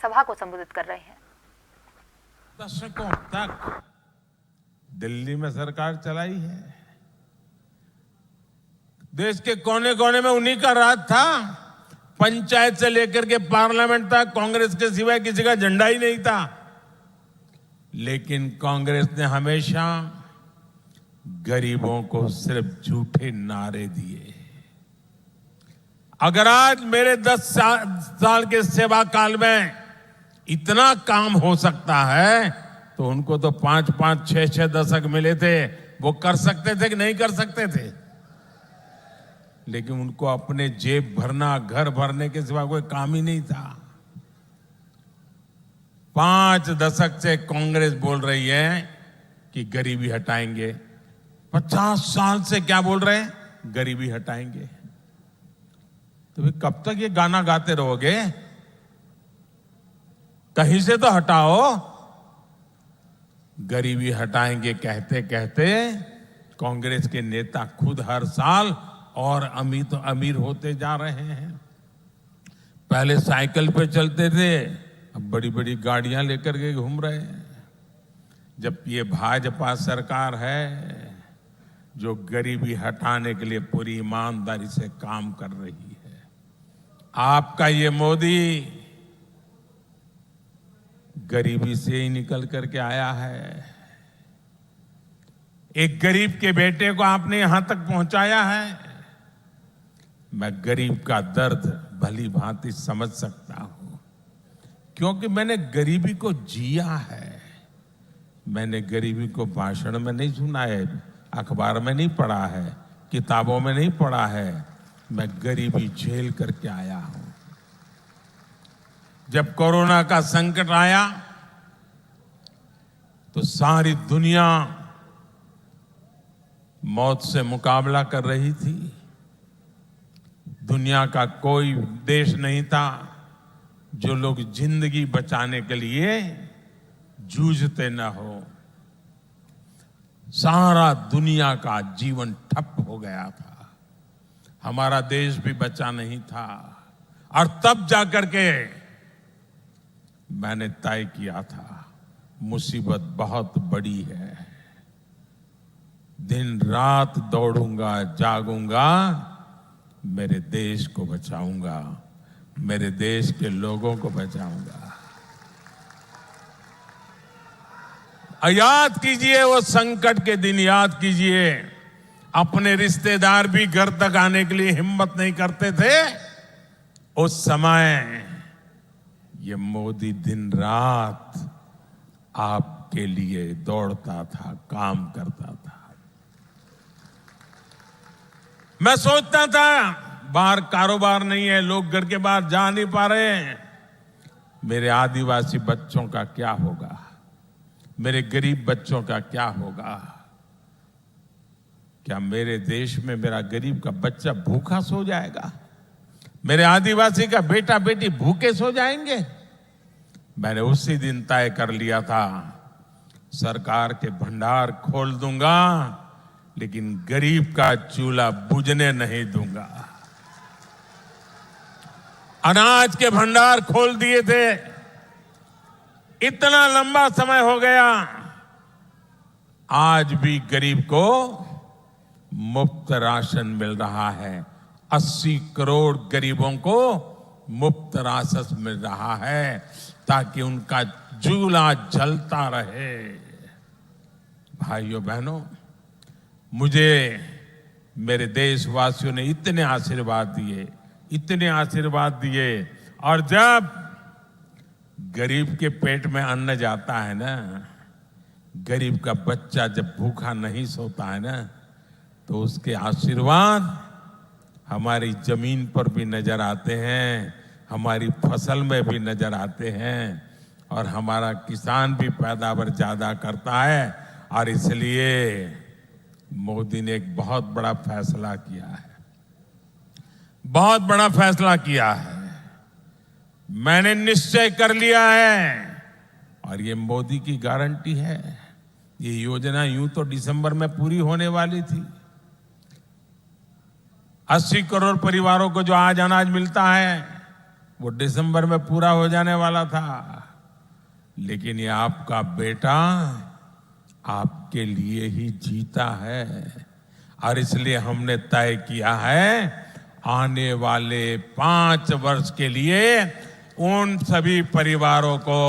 सभा को संबोधित कर रहे हैं। दशकों तक दिल्ली में सरकार चलाई है। देश के कोने कोने में उन्हीं का राज था। पंचायत से लेकर के पार्लियामेंट तक कांग्रेस के सिवाय किसी का झंडा ही नहीं था। लेकिन कांग्रेस ने हमेशा गरीबों को सिर्फ झूठे नारे दिए। अगर आज मेरे 10 साल के सेवा काल में इतना काम हो सकता है तो उनको तो 5-5, 6-6 दशक मिले थे। वो कर सकते थे कि नहीं कर सकते थे? लेकिन उनको अपने जेब भरना, घर भरने के सिवा कोई काम ही नहीं था। 5 दशक से कांग्रेस बोल रही है कि गरीबी हटाएंगे। 50 साल से क्या बोल रहे हैं? गरीबी हटाएंगे। तो फिर कब तक ये गाना गाते रहोगे? कहीं से तो हटाओ। गरीबी हटाएंगे कहते कहते कांग्रेस के नेता खुद हर साल और अमीर होते जा रहे हैं। पहले साइकिल पे चलते थे, अब बड़ी बड़ी गाड़ियां लेकर के घूम रहे हैं। जबकि ये भाजपा सरकार है जो गरीबी हटाने के लिए पूरी ईमानदारी से काम कर रही है। आपका ये मोदी गरीबी से ही निकल करके आया है। एक गरीब के बेटे को आपने यहां तक पहुंचाया है। मैं गरीब का दर्द भली भांति समझ सकता हूं, क्योंकि मैंने गरीबी को जिया है। मैंने गरीबी को भाषण में नहीं सुना है, अखबार में नहीं पढ़ा है, किताबों में नहीं पढ़ा है। मैं गरीबी झेल करके आया हूं। जब कोरोना का संकट आया तो सारी दुनिया मौत से मुकाबला कर रही थी। दुनिया का कोई देश नहीं था जो लोग जिंदगी बचाने के लिए जूझते न हो। सारा दुनिया का जीवन ठप हो गया था। हमारा देश भी बचा नहीं था। और तब जाकर के मैंने तय किया था, मुसीबत बहुत बड़ी है। दिन रात दौड़ूंगा, जागूंगा, मेरे देश को बचाऊंगा, मेरे देश के लोगों को बचाऊंगा। याद कीजिए वो संकट के दिन, याद कीजिए अपने रिश्तेदार भी घर तक आने के लिए हिम्मत नहीं करते थे। उस समय ये मोदी दिन रात आपके लिए दौड़ता था, काम करता था। मैं सोचता था बाहर कारोबार नहीं है, लोग घर के बाहर जा नहीं पा रहे हैं, मेरे आदिवासी बच्चों का क्या होगा, मेरे गरीब बच्चों का क्या होगा? क्या मेरे देश में मेरा गरीब का बच्चा भूखा सो जाएगा? मेरे आदिवासी का बेटा बेटी भूखे सो जाएंगे? मैंने उसी दिन तय कर लिया था, सरकार के भंडार खोल दूंगा, लेकिन गरीब का चूल्हा बुझने नहीं दूंगा। अनाज के भंडार खोल दिए थे। इतना लंबा समय हो गया, आज भी गरीब को मुफ्त राशन मिल रहा है। 80 करोड़ गरीबों को मुफ्त राशन मिल रहा है ताकि उनका चूल्हा जलता रहे। भाइयों बहनों, मुझे मेरे देशवासियों ने इतने आशीर्वाद दिए, इतने आशीर्वाद दिए। और जब गरीब के पेट में अन्न जाता है ना, गरीब का बच्चा जब भूखा नहीं सोता है ना, तो उसके आशीर्वाद हमारी जमीन पर भी नजर आते हैं, हमारी फसल में भी नजर आते हैं, और हमारा किसान भी पैदावार ज्यादा करता है। और इसलिए मोदी ने एक बहुत बड़ा फैसला किया है, बहुत बड़ा फैसला किया है। मैंने निश्चय कर लिया है, और ये मोदी की गारंटी है। ये योजना यूं तो दिसंबर में पूरी होने वाली थी। 80 करोड़ परिवारों को जो आज अनाज मिलता है, वो दिसंबर में पूरा हो जाने वाला था, लेकिन ये आपका बेटा आपके लिए ही जीता है। और इसलिए हमने तय किया है आने वाले 5 वर्ष के लिए उन सभी परिवारों को